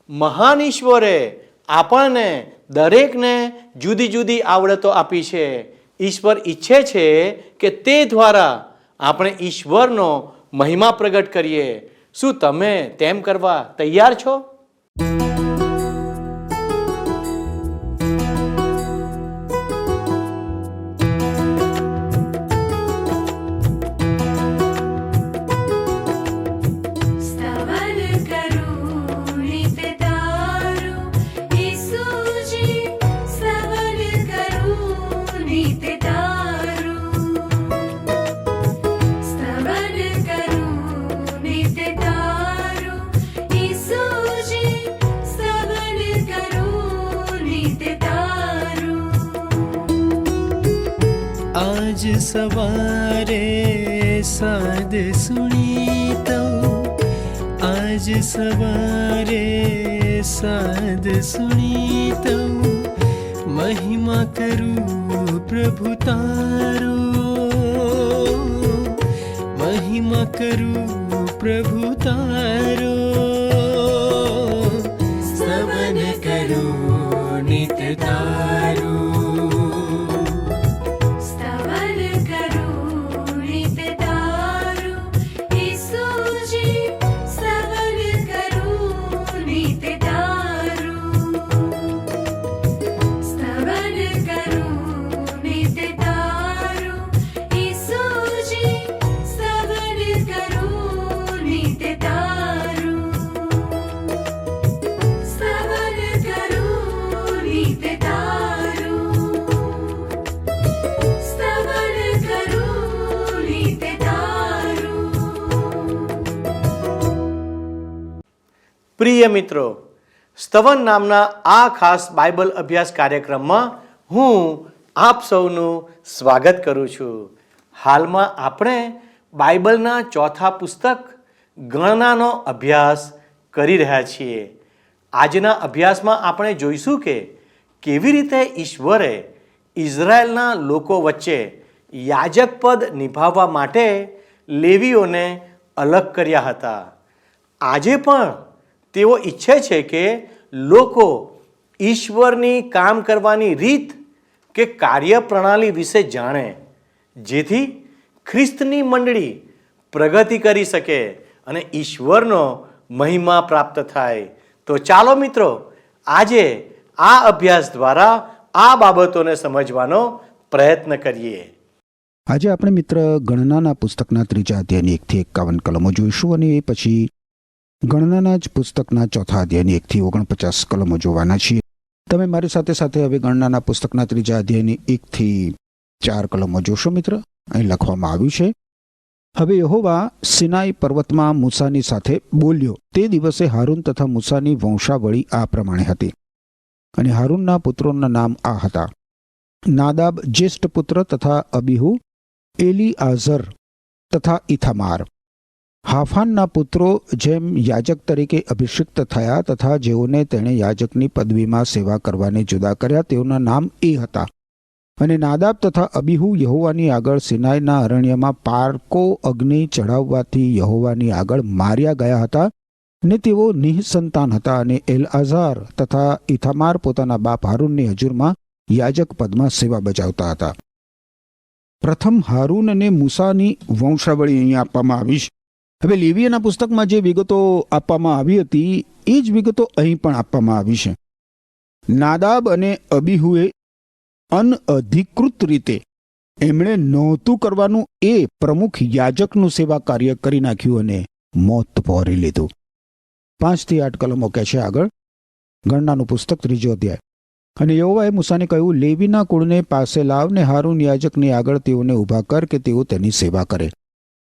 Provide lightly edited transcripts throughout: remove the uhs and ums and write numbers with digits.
મહાન ઈશ્વરે આપણને દરેકને જુદી જુદી આવડતો આપી છે. ઈશ્વર ઈચ્છે છે કે તે દ્વારા આપણે ઈશ્વરનો મહિમા પ્રગટ કરીએ. શું તમે તેમ કરવા તૈયાર છો? आज सवारे साद सुनी तो, आज सवारे साद सुनी तो, महिमा करूं प्रभु तारो, महिमा करूं प्रभु तारो, स्तवन करूं नित तारो. પ્રિય મિત્રો, સ્તવન નામના આ ખાસ બાઇબલ અભ્યાસ કાર્યક્રમમાં હું આપ સૌનું સ્વાગત કરું છું. હાલમાં આપણે બાઇબલના ચોથા પુસ્તક ગણનાનો અભ્યાસ કરી રહ્યા છીએ. આજના અભ્યાસમાં આપણે જોઈશું કે કેવી રીતે ઈશ્વરે ઇઝરાયેલના લોકો વચ્ચે યાજક પદ નિભાવવા માટે લેવીઓને અલગ કર્યા હતા. આજે પણ તેઓ ઈચ્છે છે કે લોકો ઈશ્વરની કામ કરવાની રીત કે કાર્યપ્રણાલી વિશે જાણે, જેથી ખ્રિસ્તની મંડળી પ્રગતિ કરી શકે અને ઈશ્વરનો મહિમા પ્રાપ્ત થાય. તો ચાલો મિત્રો, આજે આ અભ્યાસ દ્વારા આ બાબતોને સમજવાનો પ્રયત્ન કરીએ. આજે આપણે મિત્ર ગણનાના પુસ્તકના 3 અધ્યાયની 1 થી 51 કલમો જોઈશું અને એ પછી ગણનાના જ પુસ્તકના 4 અધ્યાયની 1 થી 49 કલમો જોવાના છીએ. તમે મારી સાથે સાથે હવે ગણનાના પુસ્તકના 3 અધ્યાયની 1 થી 4 કલમો જોશો. મિત્ર, અહીં લખવામાં આવ્યું છે, હવે યહોવા સિનાઈ પર્વતમાં મૂસાની સાથે બોલ્યો. તે દિવસે હારૂન તથા મૂસાની વંશાવળી આ પ્રમાણે હતી. અને હારૂનના પુત્રોના નામ આ હતા: નાદાબ જ્યેષ્ઠ પુત્ર તથા અબીહુ, એલીઆઝર તથા ઇથામાર. હાફાનના પુત્રો જેમ યાજક તરીકે અભિષિક્ત થયા તથા જેઓને તેણે યાજકની પદવીમાં સેવા કરવાને જુદા કર્યા, તેઓના નામ એ હતા. અને નાદાબ તથા અબીહુ યહોવાની આગળ સિનાઈના અરણ્યમાં પારકો અગ્નિ ચઢાવવાથી યહોવાની આગળ માર્યા ગયા હતા, ને તેઓ નિઃસંતાન હતા. અને એલઆઝાર તથા ઇથામાર પોતાના બાપ હારૂનની હજુરમાં યાજક પદમાં સેવા બજાવતા હતા. પ્રથમ હારૂન અને મૂસાની વંશાવળી અહીંયા આપવામાં આવી છે. હવે લેવીયના પુસ્તકમાં જે વિગતો આપવામાં આવી હતી એ જ વિગતો અહીં પણ આપવામાં આવી છે. નાદાબ અને અબીહુએ અનઅધિકૃત રીતે એમણે નહોતું કરવાનું એ પ્રમુખ યાજકનું સેવા કાર્ય કરી નાખ્યું અને મોત પહોરી લીધું. 5 થી 8 કલમો કહે છે આગળ, ગણનાનું પુસ્તક 3 અધ્યાય. અને યહોવાએ મૂસાને કહ્યું, લેવીના કુળને પાસે લાવ ને હારૂન યાજકની આગળ તેઓને ઊભા કર કે તેઓ તેની સેવા કરે.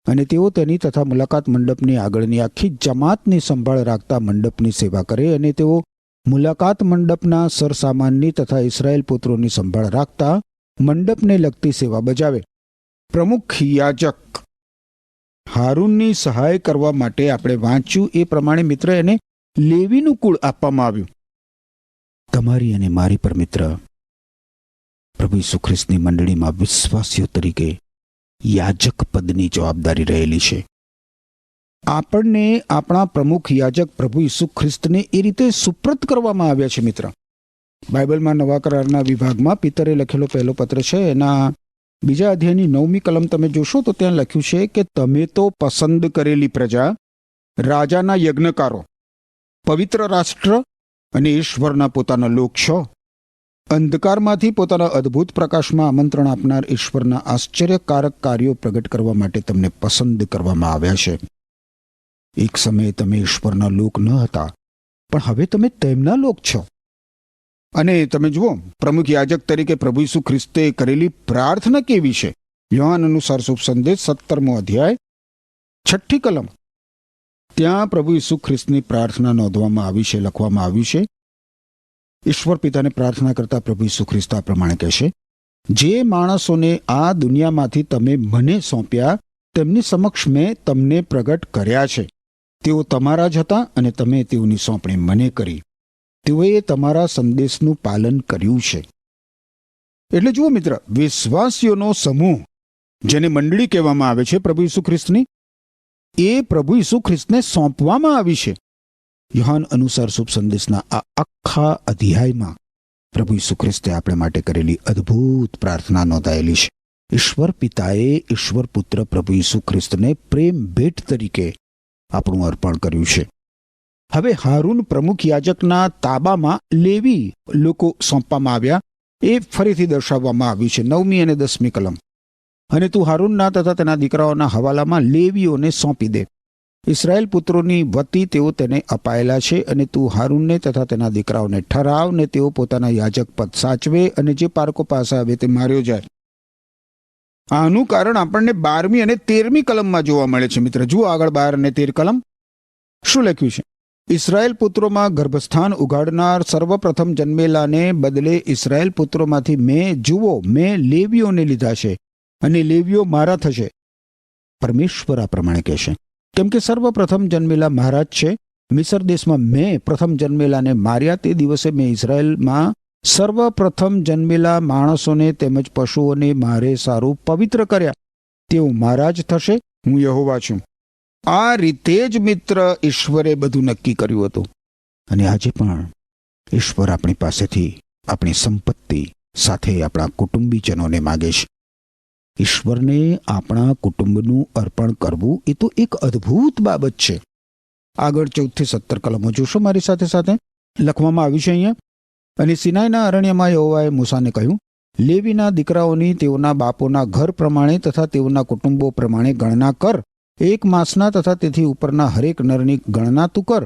અને તેઓ તેની તથા મુલાકાત મંડપની આગળની આખી જમાતની સંભાળ રાખતા મંડપની સેવા કરે. અને તેઓ મુલાકાત મંડપના સરસામાનની તથા ઇસ્રાયેલ પુત્રોની સંભાળ રાખતા મંડપને લગતી સેવા બજાવે. પ્રમુખ યાજક હારૂનની સહાય કરવા માટે આપણે વાંચ્યું એ પ્રમાણે મિત્ર એને લેવીનું કુળ આપવામાં આવ્યું. તમારી અને મારી પર મિત્ર પ્રભુ ઈસુ ખ્રિસ્તની મંડળીમાં વિશ્વાસીઓ તરીકે યાજક પદની જવાબદારી રહેલી છે. આપણને આપણા પ્રમુખ યાજક પ્રભુ ઈસુ ખ્રિસ્તને એ રીતે સુપ્રત કરવામાં આવ્યા છે મિત્ર. બાઇબલમાં નવા કરારના વિભાગમાં પિતરે લખેલો પહેલો પત્ર છે, એના 2 અધ્યાયની 9મી કલમ તમે જોશો તો ત્યાં લખ્યું છે કે તમે તો પસંદ કરેલી પ્રજા, રાજાના યજ્ઞકારો, પવિત્ર રાષ્ટ્ર અને ઈશ્વરના પોતાના લોક છો. અંધકારમાંથી પોતાના અદ્ભુત પ્રકાશમાં આમંત્રણ આપનાર ઈશ્વરના આશ્ચર્યકારક કાર્યો પ્રગટ કરવા માટે તમને પસંદ કરવામાં આવ્યા છે. એક સમયે તમે ઈશ્વરના લોક ન હતા, પણ હવે તમે તેમના લોક છો. અને તમે જુઓ, પ્રમુખ યાજક તરીકે પ્રભુ ઈસુ ખ્રિસ્તે કરેલી પ્રાર્થના કેવી છે. યોહાન અનુસાર શુભ સંદેશ 17મો અધ્યાય 6ઠ્ઠી કલમ. ત્યાં પ્રભુ ઈસુ ખ્રિસ્તની પ્રાર્થના નોંધવામાં આવી છે, લખવામાં આવ્યું છે. ઈશ્વર પિતાને પ્રાર્થના કરતા પ્રભુ ઈસુ ખ્રિસ્ત આ પ્રમાણે કહેશે, જે માણસોને આ દુનિયામાંથી તમે મને સોંપ્યા તેમની સમક્ષ મેં તમને પ્રગટ કર્યા છે. તેઓ તમારા જ હતા અને તમે તેઓની સોંપણી મને કરી. તેઓએ તમારા સંદેશનું પાલન કર્યું છે. એટલે જુઓ મિત્ર, વિશ્વાસીઓનો સમૂહ, જેને મંડળી કહેવામાં આવે છે પ્રભુ ઈસુ ખ્રિસ્તની, એ પ્રભુ ઈસુ ખ્રિસ્તને સોંપવામાં આવી છે. યોહાન અનુસાર શુભ સંદેશના આ આખા અધ્યાયમાં પ્રભુ ઈસુ ખ્રિસ્તે આપણે માટે કરેલી અદ્ભુત પ્રાર્થના નોંધાયેલી છે. ઈશ્વર પિતાએ ઈશ્વર પુત્ર પ્રભુ ઈસુ ખ્રિસ્તને પ્રેમ ભેટ તરીકે આપણું અર્પણ કર્યું છે. હવે હારૂન પ્રમુખ યાજકના તાબામાં લેવી લોકો સોંપવામાં આવ્યા, એ ફરીથી દર્શાવવામાં આવ્યું છે 9મી અને 10મી કલમ. અને તું હારૂનના તથા તેના દીકરાઓના હવાલામાં લેવીઓને સોંપી દે. ઇસ્રાયેલ પુત્રોની વતી તેઓ તેને અપાયેલા છે. અને તું હારૂનને તથા તેના દીકરાઓને ઠરાવ ને તેઓ પોતાના યાજક પદ સાચવે, અને જે પારકો પાસે આવે તે માર્યો જાય. આનું કારણ આપણને 12મી અને 13મી કલમમાં જોવા મળે છે મિત્ર. જુઓ આગળ 12 અને 13 કલમ શું લખ્યું છે. ઇસ્રાયેલ પુત્રોમાં ગર્ભસ્થાન ઉગાડનાર સર્વપ્રથમ જન્મેલાને બદલે ઇસ્રાયેલ પુત્રોમાંથી મેં લેવીઓને લીધા છે, અને લેવીઓ મારા થશે. પરમેશ્વર આ પ્રમાણે કહેશે, કેમ કે સર્વપ્રથમ જન્મેલા મારા જ છે. મિસર દેશમાં મેં પ્રથમ જન્મેલાને માર્યા. તે દિવસે મેં ઇઝરાયેલમાં સર્વપ્રથમ જન્મેલા માણસોને તેમજ પશુઓને મારે સારું પવિત્ર કર્યા. તેઓ મારા જ થશે. હું યહોવા છું. આ રીતે જ મિત્ર ઈશ્વરે બધું નક્કી કર્યું હતું. અને આજે પણ ઈશ્વર આપણી પાસેથી આપણી સંપત્તિ સાથે આપણા કુટુંબીજનોને માગે છે. ઈશ્વરને આપણા કુટુંબનું અર્પણ કરવું એ તો એક અદ્ભુત બાબત છે. આગળ 14 થી 17 કલમો જોશો મારી સાથે સાથે. લખવામાં આવ્યું છે અહીંયા, અને સિનાઈના અરણ્યમાં યહોવાએ મૂસાને કહ્યું, લેવીના દીકરાઓની તેઓના બાપોના ઘર પ્રમાણે તથા તેઓના કુટુંબો પ્રમાણે ગણના કર. 1 માસના તથા તેથી ઉપરના હરેક નરની ગણના તું કર.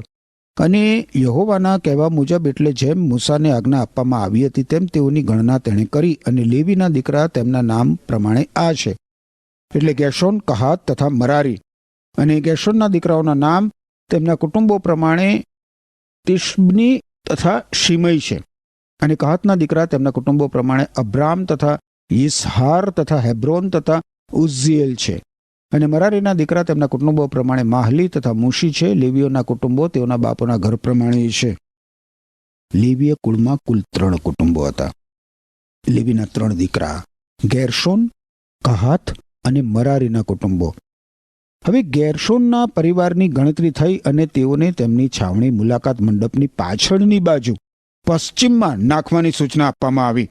અને યહોવાના કહેવા મુજબ, એટલે જેમ મૂસાને આજ્ઞા આપવામાં આવી હતી તેમ તેઓની ગણના તેણે કરી. અને લેવીના દીકરા તેમના નામ પ્રમાણે આ છે, એટલે ગેર્શોન, કહાત તથા મરારી. અને ગેર્શોનના દીકરાઓના નામ તેમના કુટુંબો પ્રમાણે તિશ્બની તથા શિમઈ છે. અને કહાતના દીકરા તેમના કુટુંબો પ્રમાણે અબ્રામ તથા યિસહાર તથા હેબ્રોન તથા ઉઝ્ઝીએલ છે. અને મરારીના દીકરા તેમના કુટુંબો પ્રમાણે માહલી તથા મૂશી છે. લેવીઓના કુટુંબો તેઓના બાપોના ઘર પ્રમાણે છે. લેવીય કુળમાં કુલ 3 કુટુંબો હતા. લેવીના 3 દીકરા ગેર્શોન, કહાત અને મરારીના કુટુંબો. હવે ગેર્શોનના પરિવારની ગણતરી થઈ, અને તેઓને તેમની છાવણી મુલાકાત મંડપની પાછળની બાજુ પશ્ચિમમાં નાખવાની સૂચના આપવામાં આવી.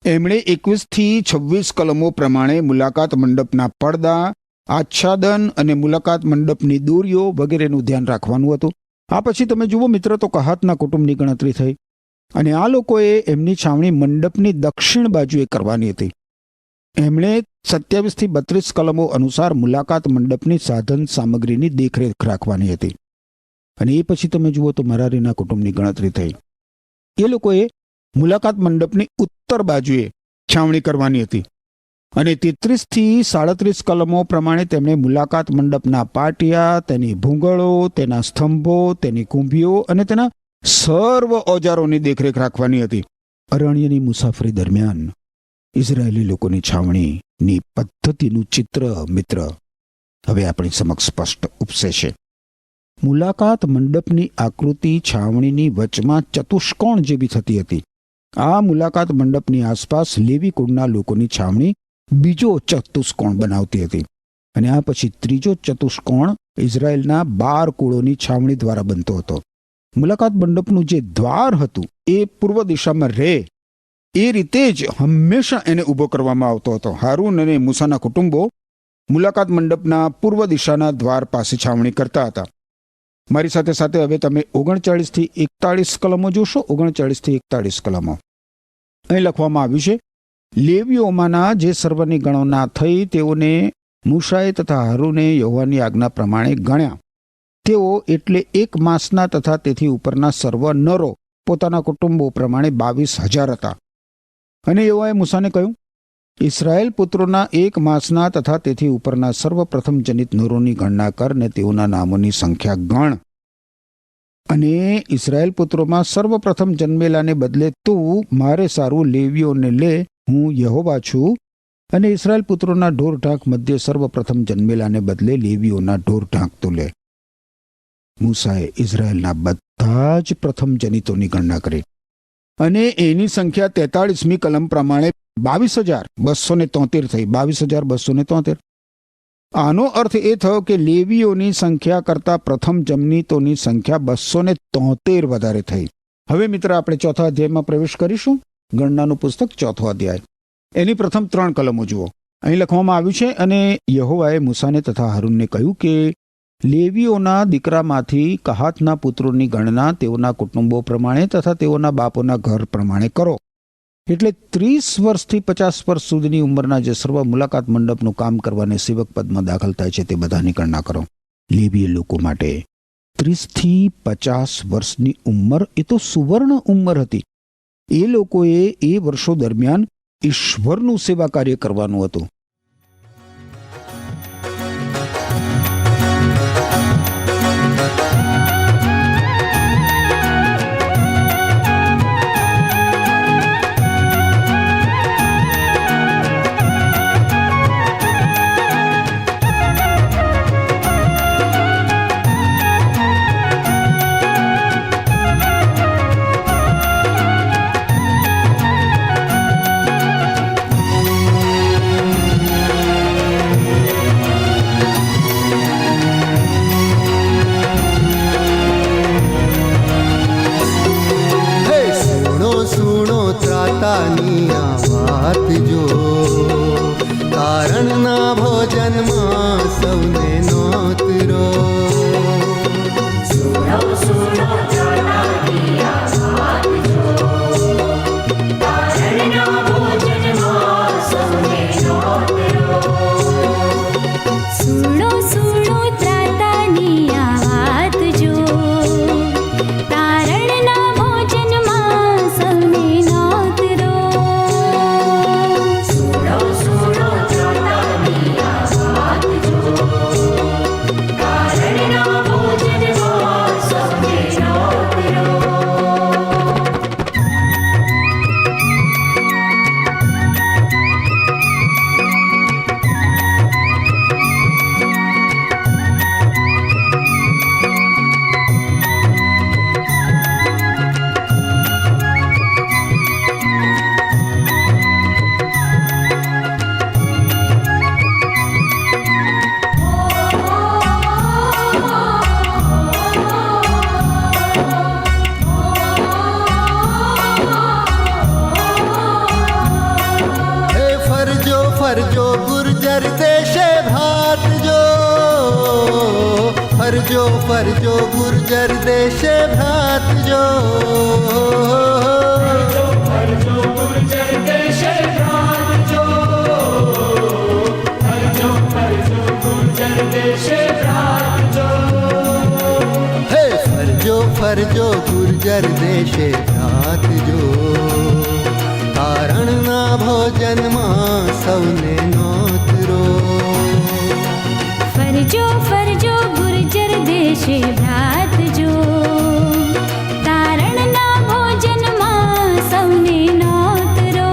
એમણે 21 થી 26 કલમો પ્રમાણે મુલાકાત મંડપના પડદા, આચ્છાદન અને મુલાકાત મંડપની દોરીઓ વગેરેનું ધ્યાન રાખવાનું હતું. આ પછી તમે જુઓ મિત્ર, તો કહાતના કુટુંબની ગણતરી થઈ, અને આ લોકોએ એમની છાવણી મંડપની દક્ષિણ બાજુએ કરવાની હતી. એમણે 27 થી 32 કલમો અનુસાર મુલાકાત મંડપની સાધન સામગ્રીની દેખરેખ રાખવાની હતી. અને એ પછી તમે જુઓ તો મરારીના કુટુંબની ગણતરી થઈ. એ લોકોએ મુલાકાત મંડપની ઉત્તર બાજુએ છાવણી કરવાની હતી. અને 33 થી 37 કલમો પ્રમાણે તેમણે મુલાકાત મંડપના પાટિયા, તેની ભૂંગળો, તેના સ્તંભો, તેની કુંભીઓ અને તેના સર્વ ઓજારોની દેખરેખ રાખવાની હતી. અરણ્યની મુસાફરી દરમિયાન ઇઝરાયેલી લોકોની છાવણીની પદ્ધતિનું ચિત્ર મિત્ર હવે આપણી સમક્ષ સ્પષ્ટ ઉપસે છે. મુલાકાત મંડપની આકૃતિ છાવણીની વચમાં ચતુષ્કોણ જેવી થતી હતી. આ મુલાકાત મંડપની આસપાસ લેવી કુળના લોકોની છાવણી બીજો ચતુષ્કોણ બનાવતી હતી. અને આ પછી ત્રીજો ચતુષ્કોણ ઇઝરાયેલના 12 કુળોની છાવણી દ્વારા બનતો હતો. મુલાકાત મંડપનું જે દ્વાર હતું એ પૂર્વ દિશામાં રહે એ રીતે જ હંમેશા એને ઊભો કરવામાં આવતો હતો. હારૂન અને મૂસાના કુટુંબો મુલાકાત મંડપના પૂર્વ દિશાના દ્વાર પાસે છાવણી કરતા હતા. મારી સાથે સાથે હવે તમે 39 થી 41 કલમો જોશો. 39 થી 41 કલમો અહીં લખવામાં આવ્યું છે, લેવીઓમાંના જે સર્વની ગણના થઈ તેઓને મૂસાએ તથા હારૂને યહોવાની આજ્ઞા પ્રમાણે ગણ્યા. તેઓ એટલે 1 માસના તથા તેથી ઉપરના સર્વ નરો પોતાના કુટુંબો પ્રમાણે 22,000 હતા. અને યહોવાએ મૂસાને કહ્યું, ઇસ્રાયેલ પુત્રોના 1 માસના તથા તેથી ઉપરના સર્વપ્રથમ જનિત નરોની ગણના કર ને તેઓના નામોની સંખ્યા ગણ. અને ઇસ્રાયેલ પુત્રોમાં સર્વપ્રથમ જન્મેલાને બદલે તું મારે સારું લેવીઓને લે, હું યહોવા છું. અને ઇસ્રાયેલ પુત્રોના ઢોર ઢાંક મધ્ય સર્વપ્રથમ જન્મેલાને બદલે લેવીઓના ઢોર ઢાંક તું લે. મૂસાએ ઇઝરાયેલના બધા જ પ્રથમ જનિતોની ગણના કરી અને એની સંખ્યા 43મી કલમ પ્રમાણે 22,273 થઈ. 22,273. આનો અર્થ એ થયો કે લેવીઓની સંખ્યા કરતાં પ્રથમ જનિતોની સંખ્યા 273 વધારે થઈ. હવે મિત્ર, આપણે ચોથા અધ્યાયમાં પ્રવેશ કરીશું. ગણનાનું પુસ્તક 4થો અધ્યાય. એની પ્રથમ 3 કલમો જુઓ. અહીં લખવામાં આવ્યું છે, અને યહોવાએ મૂસાને તથા હારૂનને કહ્યું કે લેવીઓના દીકરામાંથી કહાતના પુત્રોની ગણના તેઓના કુટુંબો પ્રમાણે તથા તેઓના બાપોના ઘર પ્રમાણે કરો. એટલે 30 વર્ષથી 50 વર્ષ સુધીની ઉંમરના જે સર્વ મુલાકાત મંડપનું કામ કરવાને સેવક પદમાં દાખલ થાય છે તે બધાની ગણના કરો. લેવીય લોકો માટે 30 થી 50 વર્ષની ઉંમર એ તો સુવર્ણ ઉંમર હતી. એ લોકોએ એ વર્ષો દરમિયાન ઈશ્વરનું સેવા કાર્ય કરવાનું હતું. ત્રાતાની આ વાત જો, કારણના ભોજનમાં સૌને નોતરો. ફરજો ગુર્જર દેશે ભાતજો, ફરજો ફરજો ગુર્જર દેશે ભાતજો. ફરજો ગુર્જર દેશે ભાતજો, ફરજો ગુર્જર દેશે ભાતજો. હે ફરજો ફરજો ગુર્જર દેશે ભાતજો, કારણના ભોજનમાં સૌને નોતરો. ફરજો ફરજો ગુર્જર દેશે ભ્રાતજો, તારણના ભોજનમાં સૌને નોતરો.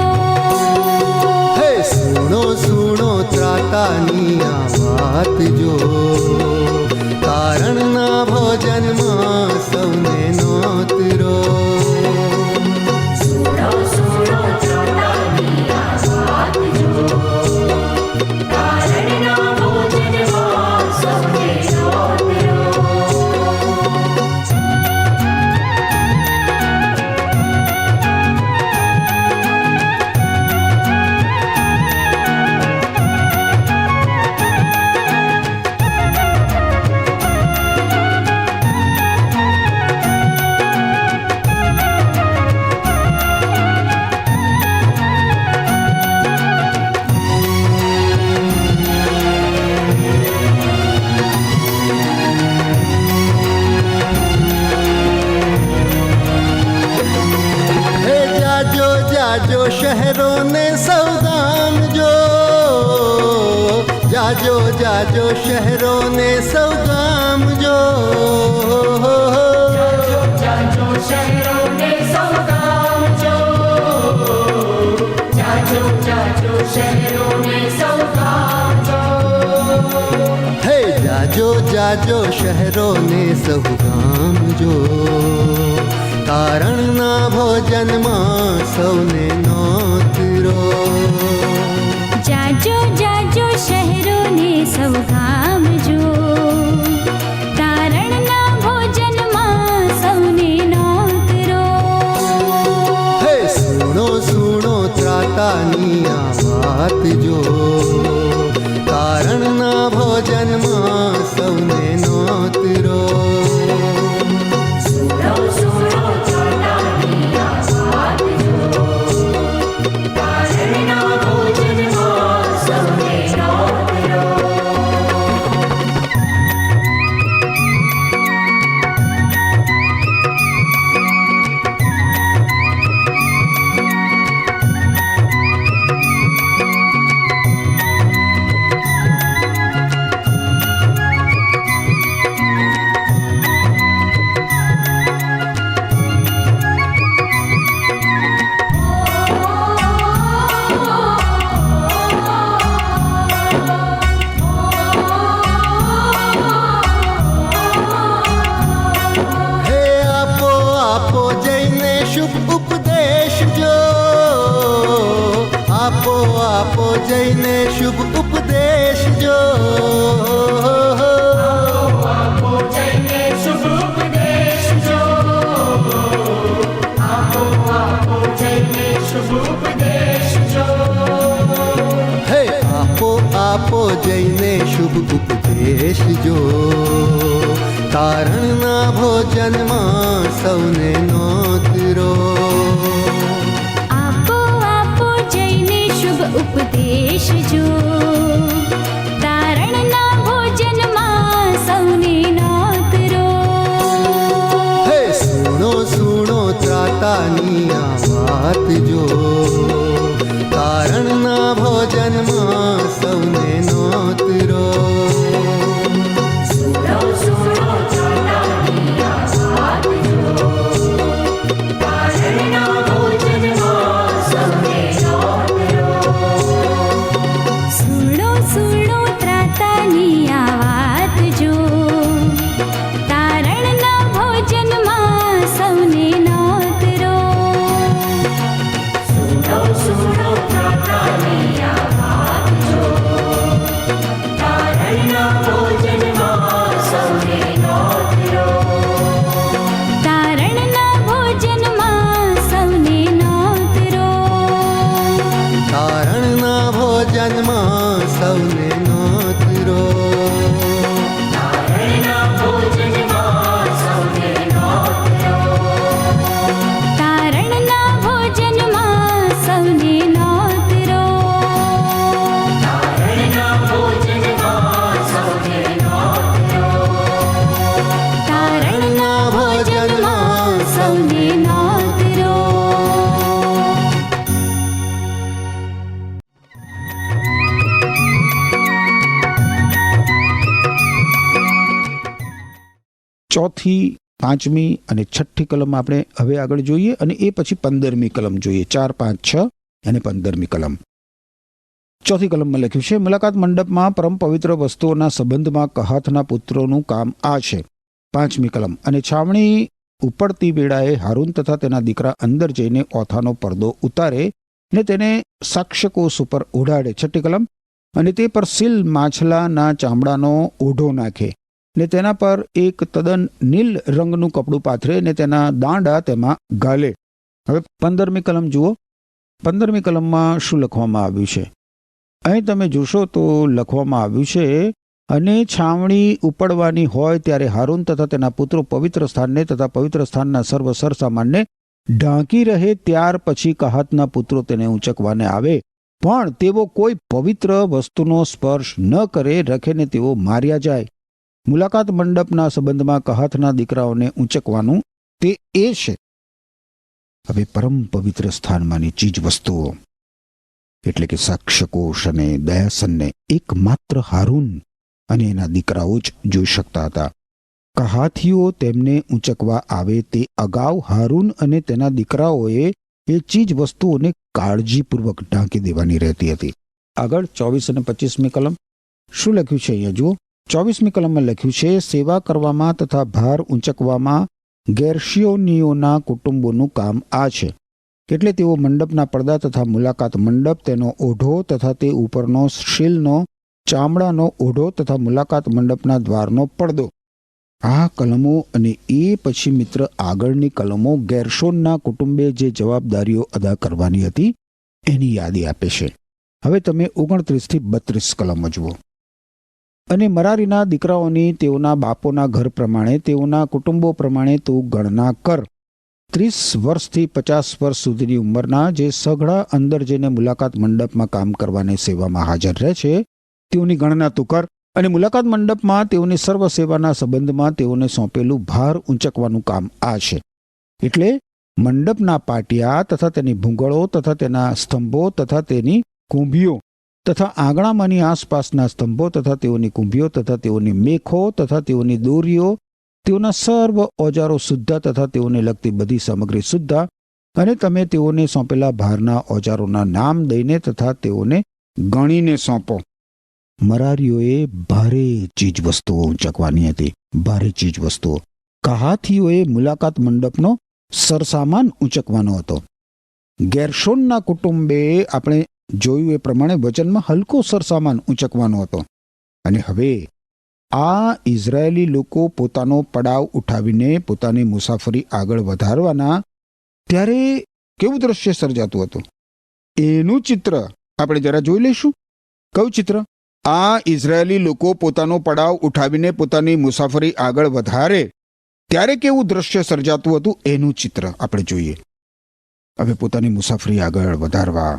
હે સુણો સુણો ત્રાતાની આ વાત જો, તારણના ભોજનમાં સૌને નોતરો. તારણના ભોજનમાં જાજો શહેરોને સૌ ગામ જો, જાજો જાજો શહેરોને સૌ ગામ જો. હે જાજો જાજો શહેરોને સૌ ગામ જો, તારણના ભોજનમાં સૌને નોતરો. જાજો જાજો શહેરોને સૌ ગામ જો, તારણના ભોજનમાં સૌને નોતરો. હે સુણો સુણો ત્રાતાની આ વાત જો, તારણના ભોજનમાં સૌને નોતરો. આપો જઈને શુભ ઉપદેશ જો. હે આપો જઈને શુભ ઉપદેશ જો, તારણના ભોજનમાં સૌને નોતરો. ઉપદેશ જો, તારણના ભોજનમાં સૌને નોતરો. હે સુણો સુણો ત્રાતાની આ વાત જો, તારણના ભોજનમાં સૌને નોતરો. સૌને નોતરો. તારણના ભોજનમાં સૌને નોતરો. તારણના ભોજનમાં સૌને નોતરો. ચોથી, પાંચમી અને છઠ્ઠી કલમ આપણે હવે આગળ જોઈએ અને એ પછી 15મી કલમ જોઈએ. 4, 5, 6 અને 15મી કલમ. ચોથી કલમમાં લખ્યું છે, મુલાકાત મંડપમાં પરમ પવિત્ર વસ્તુઓના સંબંધમાં કહાતના પુત્રોનું કામ આ છે. 5મી કલમ, અને છાવણી ઉપડતી વેળાએ હારૂન તથા તેના દીકરા અંદર જઈને ઓથાનો પડદો ઉતારે ને તેને સાક્ષ્યકોષ ઉપર ઓઢાડે. 6ઠ્ઠી કલમ, અને તે પર સીલ માછલાના ચામડાનો ઓઢો નાખે ને તેના પર એક તદ્દન નીલ રંગનું કપડું પાથરે ને તેના દાંડા તેમાં ગાલે. હવે 15મી કલમ જુઓ. 15મી કલમમાં શું લખવામાં આવ્યું છે? અહીં તમે જોશો તો લખવામાં આવ્યું છે, અને છાવણી ઉપડવાની હોય ત્યારે હારૂન તથા તેના પુત્રો પવિત્ર સ્થાનને તથા પવિત્ર સ્થાનના સર્વ સરસામાનને ઢાંકી રહે, ત્યાર પછી કહાતના પુત્રો તેને ઊંચકવાને આવે, પણ તેઓ કોઈ પવિત્ર વસ્તુનો સ્પર્શ ન કરે, રખે ને તેઓ માર્યા જાય. મુલાકાત મંડપના સંબંધમાં કહાતના દીકરાઓને ઊંચકવાનું તે એ છે. હવે પરમ પવિત્ર સ્થાનમાંની ચીજ વસ્તુઓ એટલે કે સાક્ષ્યકોષ અને દયાસનને એકમાત્ર હારૂન અને એના દીકરાઓ જ જોઈ શકતા હતા. કહાથીઓ તેમને ઊંચકવા આવે તે અગાઉ હારૂન અને તેના દીકરાઓએ એ ચીજ વસ્તુઓને કાળજીપૂર્વક ઢાંકી દેવાની રહેતી હતી. આગળ 24 અને 25મી કલમ શું લખ્યું છે અહીંયા જુઓ. 24મી કલમમાં લખ્યું છે, સેવા કરવામાં તથા ભાર ઊંચકવામાં ગેર્શિયોનીઓના કુટુંબોનું કામ આ છે. એટલે તેઓ મંડપના પડદા તથા મુલાકાત મંડપ, તેનો ઓઢો તથા તે ઉપરનો શીલનો ચામડાનો ઓઢો તથા મુલાકાત મંડપના દ્વારનો પડદો. આ કલમો અને એ પછી મિત્ર આગળની કલમો ગેર્શોનના કુટુંબે જે જવાબદારીઓ અદા કરવાની હતી એની યાદી આપે છે. હવે તમે 29 થી 32 કલમો જુઓ. અને મરારીના દીકરાઓની તેઓના બાપોના ઘર પ્રમાણે તેઓના કુટુંબો પ્રમાણે તું ગણના કર. 30 વર્ષથી 50 વર્ષ સુધીની ઉંમરના જે સઘળા અંદર જઈને મુલાકાત મંડપમાં કામ કરવાની સેવામાં હાજર રહે છે તેઓની ગણના તું કર. અને મુલાકાત મંડપમાં તેઓની સર્વ સેવાના સંબંધમાં તેઓને સોંપેલું ભાર ઊંચકવાનું કામ આ છે. એટલે મંડપના પાટિયા તથા તેની ભૂંગળો તથા તેના સ્તંભો તથા તેની કુંભીઓ તથા આંગણામાંની આસપાસના સ્તંભો તથા તેઓની કુંભીઓ તથા તેઓની મેખો તથા તેઓની દોરીઓ, તેઓના સર્વ ઓજારો સુદ્ધા તથા તેઓને લગતી બધી સામગ્રી સુદ્ધા. અને તમે તેઓને સોંપેલા ભારના ઓજારોના નામ દઈને તથા તેઓને ગણીને સોંપો. મરારીઓએ ભારે ચીજ વસ્તુઓ ઊંચકવાની હતી, ભારે ચીજ વસ્તુઓ. કહાથીઓએ મુલાકાત મંડપનો સરસામાન ઊંચકવાનો હતો. ગેર્શોનના કુટુંબે આપણે જોયું એ પ્રમાણે વચનમાં હલકો સરસામાન ઊંચકવાનો હતો. અને હવે આ ઇઝરાયેલી લોકો પોતાનો પડાવ ઉઠાવીને પોતાની મુસાફરી આગળ વધારવાના ત્યારે કેવું દ્રશ્ય સર્જાતું હતું એનું ચિત્ર આપણે જરા જોઈ લઈશું. કયું ચિત્ર? આ ઇઝરાયેલી લોકો પોતાનો પડાવ ઉઠાવીને પોતાની મુસાફરી આગળ વધારે ત્યારે કેવું દ્રશ્ય સર્જાતું હતું એનું ચિત્ર આપણે જોઈએ. હવે પોતાની મુસાફરી આગળ વધારવા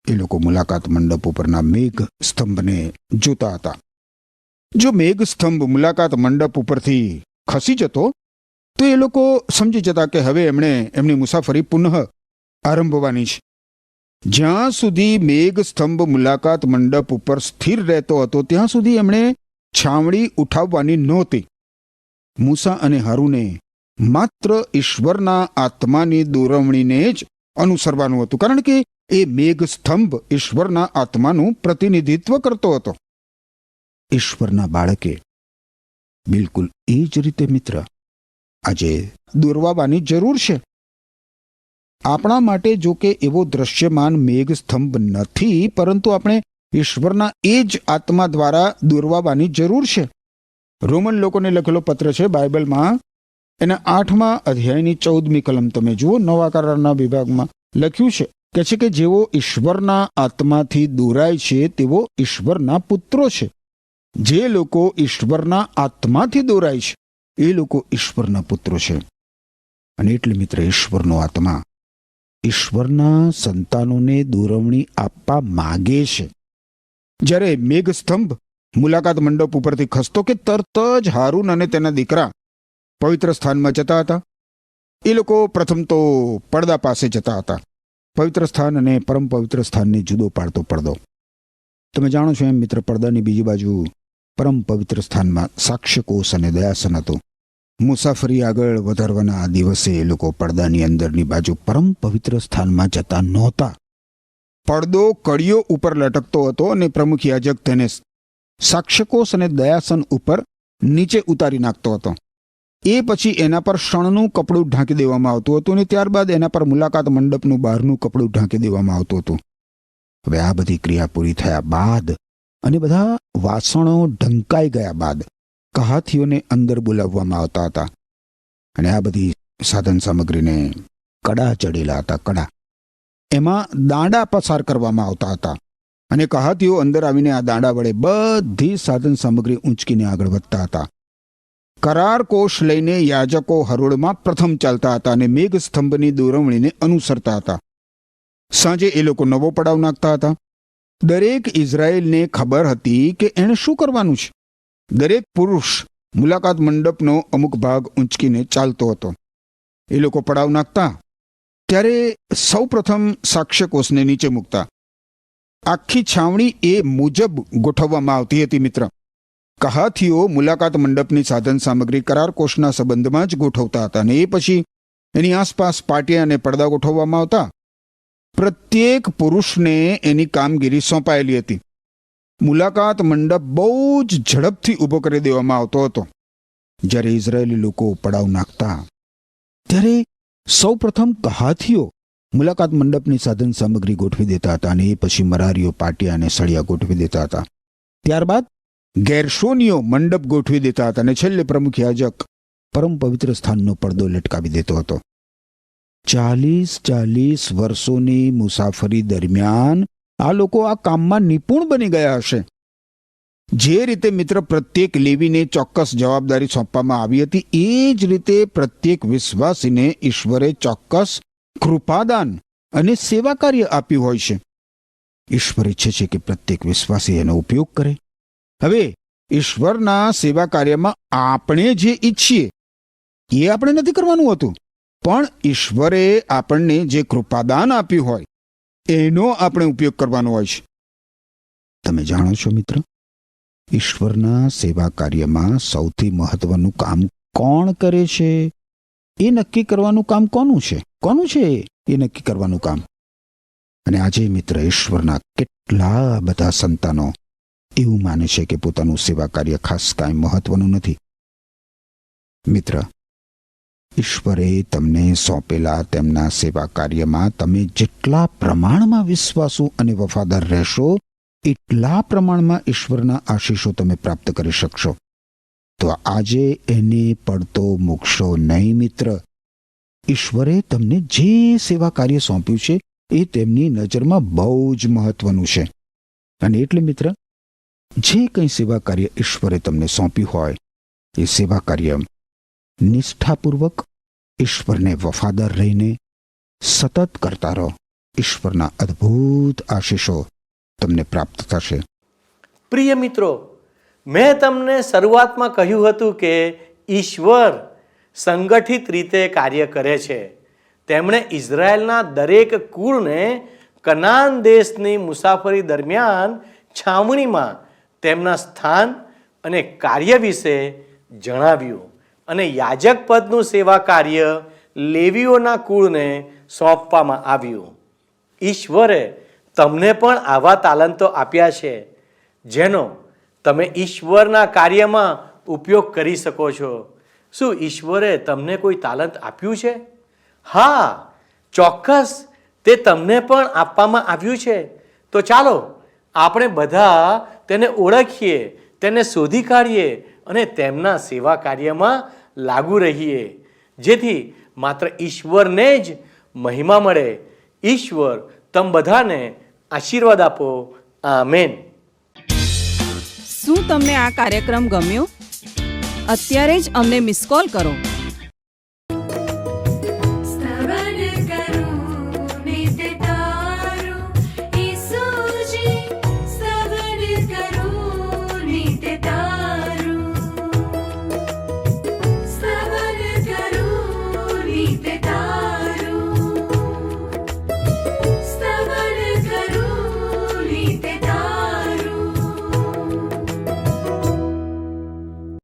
એ લોકો મુલાકાત મંડપ ઉપરના મેઘ સ્તંભને જોતા હતા. જો મેઘ સ્તંભ મુલાકાત મંડપ ઉપરથી ખસી જતો તો એ લોકો સમજી જતા કે હવે એમણે એમની મુસાફરી પુનઃ આરંભવાની છે. જ્યાં સુધી મેઘ સ્તંભ મુલાકાત મંડપ ઉપર સ્થિર રહેતો હતો ત્યાં સુધી એમણે છાવણી ઉઠાવવાની નહોતી. મૂસા અને હારૂને માત્ર ઈશ્વરના આત્માની દોરવણીને જ અનુસરવાનું હતું, કારણ કે એ મેઘ સ્તંભ ઈશ્વરના આત્માનું પ્રતિનિધિત્વ કરતો હતો. ઈશ્વરના બાળકે બિલકુલ એ જ રીતે મિત્ર આજે દોરવાવાની જરૂર છે. આપણા માટે જો કે એવો દ્રશ્યમાન મેઘ સ્તંભ નથી, પરંતુ આપણે ઈશ્વરના એ જ આત્મા દ્વારા દોરવાવાની જરૂર છે. રોમન લોકોને લખેલો પત્ર છે બાઇબલમાં, એના 8મા અધ્યાયની 14મી કલમ તમે જુઓ. નવા કરારના વિભાગમાં લખ્યું છે કે જેઓ ઈશ્વરના આત્માથી દોરાય છે તેઓ ઈશ્વરના પુત્રો છે. જે લોકો ઈશ્વરના આત્માથી દોરાય છે એ લોકો ઈશ્વરના પુત્રો છે. અને એટલે મિત્ર ઈશ્વરનો આત્મા ઈશ્વરના સંતાનોને દોરવણી આપવા માગે છે. જ્યારે મેઘ સ્તંભ મુલાકાત મંડપ ઉપરથી ખસતો કે તરત જ હારૂન અને તેના દીકરા પવિત્ર સ્થાનમાં જતા હતા. એ લોકો પ્રથમ તો પડદા પાસે જતા હતા. પવિત્ર સ્થાન અને પરમ પવિત્ર સ્થાનને જુદો પાડતો પડદો. તમે જાણો છો એમ મિત્ર, પડદાની બીજી બાજુ પરમ પવિત્ર સ્થાનમાં સાક્ષ્યકોષ અને દયાસન હતું. મુસાફરી આગળ વધારવાના આ દિવસે એ લોકો પડદાની અંદરની બાજુ પરમ પવિત્ર સ્થાનમાં જતા નહોતા. પડદો કડીઓ ઉપર લટકતો હતો અને પ્રમુખ યાજક તેને સાક્ષ્યકોષ અને દયાસન ઉપર નીચે ઉતારી નાખતો હતો. એ પછી એના પર શણનું કપડું ઢાંકી દેવામાં આવતું હતું અને ત્યારબાદ એના પર મુલાકાત મંડપનું બહારનું કપડું ઢાંકી દેવામાં આવતું હતું. હવે આ બધી ક્રિયા પૂરી થયા બાદ અને બધા વાસણો ઢંકાઈ ગયા બાદ કહાથીઓને અંદર બોલાવવામાં આવતા હતા. અને આ બધી સાધન સામગ્રીને કડા ચડેલા હતા, કડા. એમાં દાંડા પસાર કરવામાં આવતા હતા અને કહાથીઓ અંદર આવીને આ દાંડા વડે બધી સાધન સામગ્રી ઊંચકીને આગળ વધતા હતા. કરાર કોષ લઈને યાજકો હરોળમાં પ્રથમ ચાલતા હતા અને મેઘ સ્તંભની દોરવણીને અનુસરતા હતા. સાંજે એ લોકો નવો પડાવ નાખતા હતા. દરેક ઇઝરાયેલને ખબર હતી કે એણે શું કરવાનું છે. દરેક પુરુષ મુલાકાત મંડપનો અમુક ભાગ ઊંચકીને ચાલતો હતો. એ લોકો પડાવ નાખતા ત્યારે સૌ પ્રથમ સાક્ષ્યકોષને નીચે મૂકતા આખી છાવણી એ મુજબ ગોઠવવામાં આવતી હતી. મિત્ર, કહાથીઓ મુલાકાત મંડપની સાધન સામગ્રી કરાર કોષના સંબંધમાં જ ગોઠવતા હતા અને એ પછી એની આસપાસ પાટિયા અને પડદા ગોઠવવામાં આવતા. પ્રત્યેક પુરુષને એની કામગીરી સોંપાયેલી હતી. મુલાકાત મંડપ બહુ જ ઝડપથી ઊભો કરી દેવામાં આવતો હતો. જ્યારે ઇઝરાયેલી લોકો પડાવ નાખતા ત્યારે સૌ પ્રથમ કહાથીઓ મુલાકાત મંડપની સાધન સામગ્રી ગોઠવી દેતા હતા અને એ પછી મરારીઓ પાટિયા અને સળિયા ગોઠવી દેતા હતા. ત્યારબાદ ગેરશોનીઓ મંડપ ગોઠવી દેતા હતા અને છેલ્લે પ્રમુખ યાજક પરમ પવિત્ર સ્થાનનો પડદો લટકાવી દેતો હતો. 40 વર્ષોની મુસાફરી દરમિયાન આ લોકો આ કામમાં નિપુણ બની ગયા હશે. જે રીતે મિત્ર પ્રત્યેક લેવીને ચોક્કસ જવાબદારી સોંપવામાં આવી હતી, એ જ રીતે પ્રત્યેક વિશ્વાસીને ઈશ્વરે ચોક્કસ કૃપાદાન અને સેવા કાર્ય આપ્યું હોય છે. ઈશ્વર ઈચ્છે છે કે પ્રત્યેક વિશ્વાસી એનો ઉપયોગ કરે. હવે ઈશ્વરના સેવા કાર્યમાં આપણે જે ઈચ્છીએ એ આપણે નથી કરવાનું હોતું, પણ ઈશ્વરે આપણને જે કૃપાદાન આપ્યું હોય એનો આપણે ઉપયોગ કરવાનો હોય છે. તમે જાણો છો મિત્ર, ઈશ્વરના સેવા કાર્યમાં સૌથી મહત્વનું કામ કોણ કરે છે એ નક્કી કરવાનું કામ કોનું છે એ નક્કી કરવાનું કામ. અને આજે મિત્ર, ઈશ્વરના કેટલા બધા સંતાનો એવું માને છે કે પોતાનું સેવા કાર્ય ખાસ કાંઈ મહત્વનું નથી. મિત્ર, ઈશ્વરે તમને સોંપેલા તેમના સેવા કાર્યમાં તમે જેટલા પ્રમાણમાં વિશ્વાસુ અને વફાદાર રહેશો એટલા પ્રમાણમાં ઈશ્વરના આશીષો તમે પ્રાપ્ત કરી શકશો. તો આજે એને પડતો મૂકશો નહીં મિત્ર. ઈશ્વરે તમને જે સેવા કાર્ય સોંપ્યું છે એ તેમની નજરમાં બહુ જ મહત્વનું છે. અને એટલે મિત્ર, જે કંઈ સેવા કાર્ય ઈશ્વરે તમને સોંપ્યું હોય એ સેવા કાર્ય નિષ્ઠાપૂર્વક ઈશ્વરને વફાદાર રહીને સતત કરતા રહો. ઈશ્વરના અદ્ભુત આશીષો તમને પ્રાપ્ત થશે. પ્રિય મિત્રો, મેં તમને શરૂઆતમાં કહ્યું હતું કે ઈશ્વર સંગઠિત રીતે કાર્ય કરે છે. તેમણે ઇઝરાયેલના દરેક કુળને કનાન દેશની મુસાફરી દરમિયાન છાવણીમાં તેમના સ્થાન અને કાર્ય વિશે જણાવ્યું અને યાજક પદનું સેવા કાર્ય લેવીઓના કુળને સોંપવામાં આવ્યું. ઈશ્વરે તમને પણ આવા તાલંતો આપ્યા છે જેનો તમે ઈશ્વરના કાર્યમાં ઉપયોગ કરી શકો છો. શું ઈશ્વરે તમને કોઈ તાલંત આપ્યું છે? હા, ચોક્કસ તે તમને પણ આપવામાં આવ્યું છે. તો ચાલો આપણે બધા તેને ઓળખીએ, તેને શોધી કાઢીએ અને તેમના સેવા કાર્યમાં લાગુ રહીએ, જેથી માત્ર ઈશ્વરને જ મહિમા મળે. ઈશ્વર તમ બધાને આશીર્વાદ આપો. આમેન. શું તમને આ કાર્યક્રમ ગમ્યો? અત્યારે જ અમને મિસ કોલ કરો.